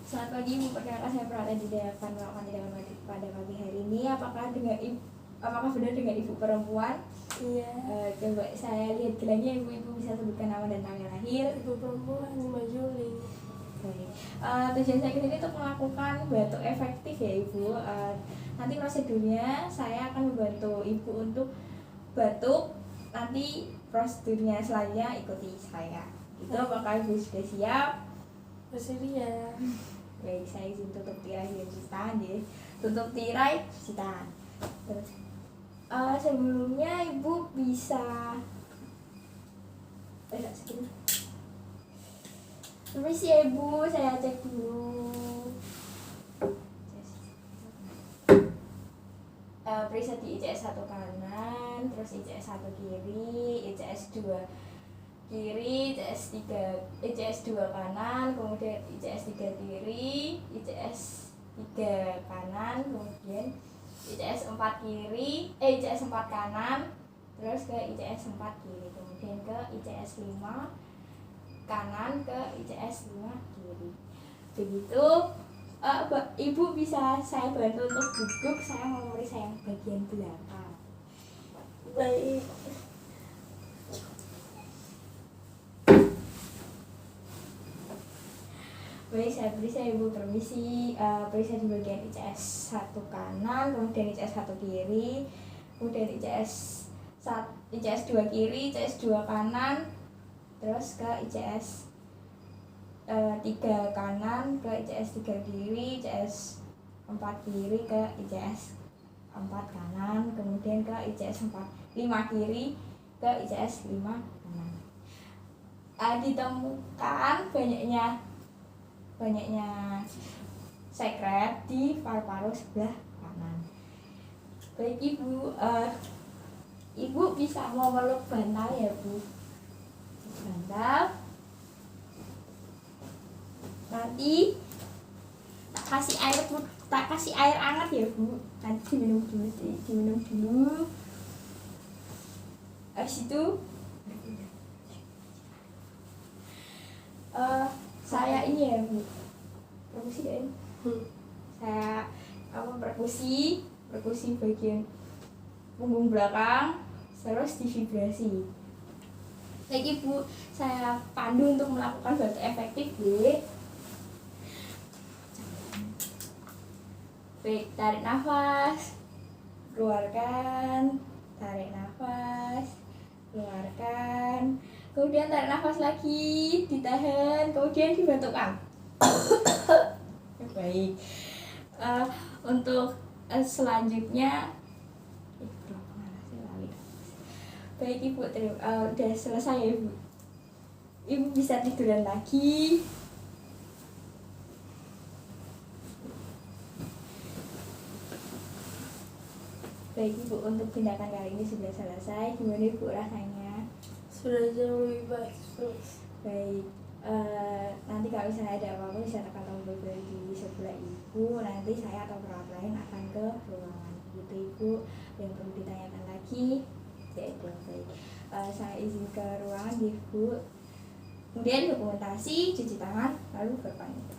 Selamat pagi Ibu, perkenalkan saya Prata di akan melakukan tindakan pada pagi hari ini. Apakah benar dengan Ibu perempuan? Iya. Coba saya lihat gelangnya, Ibu bisa sebutkan nama dan tanggal lahir. Ibu perempuan 5 Juli. Baik. Tujuan saya kesini untuk melakukan batuk efektif ya Ibu. Nanti prosedurnya saya akan membantu Ibu untuk batuk. Nanti prosedurnya selanjutnya ikuti saya. Itu apakah Ibu sudah siap? Bersedia. Baik, saya izin tutup tirai dan cuci tangan ya. Tutup tirai, cuci tangan. Terus sebelumnya Ibu bisa segini. Permisi ya Ibu, saya cek dulu. Periksa di ICS 1 kanan, terus ICS 1 kiri, ICS 2 kiri, ICS 2 kanan, kemudian ICS 3 kiri, ICS 3 kanan, kemudian ICS 4 kiri, ICS 4 kanan, terus ke ICS 4 kiri, kemudian ke ICS 5 kanan, ke ICS 5 kiri. Begitu. Ibu bisa saya bantu untuk duduk, saya mau memeriksa yang bagian belakang. Baik. Baik, saya periksa Ibu, permisi. Periksa di bagian ICS 1 kanan, kemudian ICS 1 kiri, kemudian ICS 2 kiri, ICS 2 kanan, terus ke ICS 3 kanan, ke ICS 3 kiri, ICS 4 kiri, ke ICS 4 kanan, kemudian ke ICS 5 kiri, ke ICS 5 kanan. Ditemukan banyaknya sekret di paru-paru sebelah kanan. Baik Ibu, Ibu bisa memeluk bantal ya Bu. Bantal. Nanti tak kasih air hangat ya Bu. Nanti diminum dulu. Habis itu saya ini ya Bu, perkusi kan? Saya perkusi bagian punggung belakang, terus divibrasi. Baik Ibu, saya pandu untuk melakukan batuk efektif ya. Baik, tarik nafas, keluarkan, tarik nafas, keluarkan. Kemudian tarik nafas lagi, ditahan, kemudian dibatukkan. Baik. Untuk selanjutnya, baik Ibu, udah selesai ya Ibu. Ibu bisa tiduran lagi. Baik Ibu, untuk tindakan kali ini sudah selesai. Gimana Ibu rasanya? Sudah jauh lebih baik. Baik, nanti kalau misalnya ada apa-apa bisa tekan tombol bel di sebelah Ibu. Nanti saya atau perawat lain akan ke ruangan. Gitu Ibu, yang perlu ditanyakan lagi. Ya itu baik. Saya izin ke ruangan Ibu. Kemudian dokumentasi, cuci tangan, lalu berpamitan.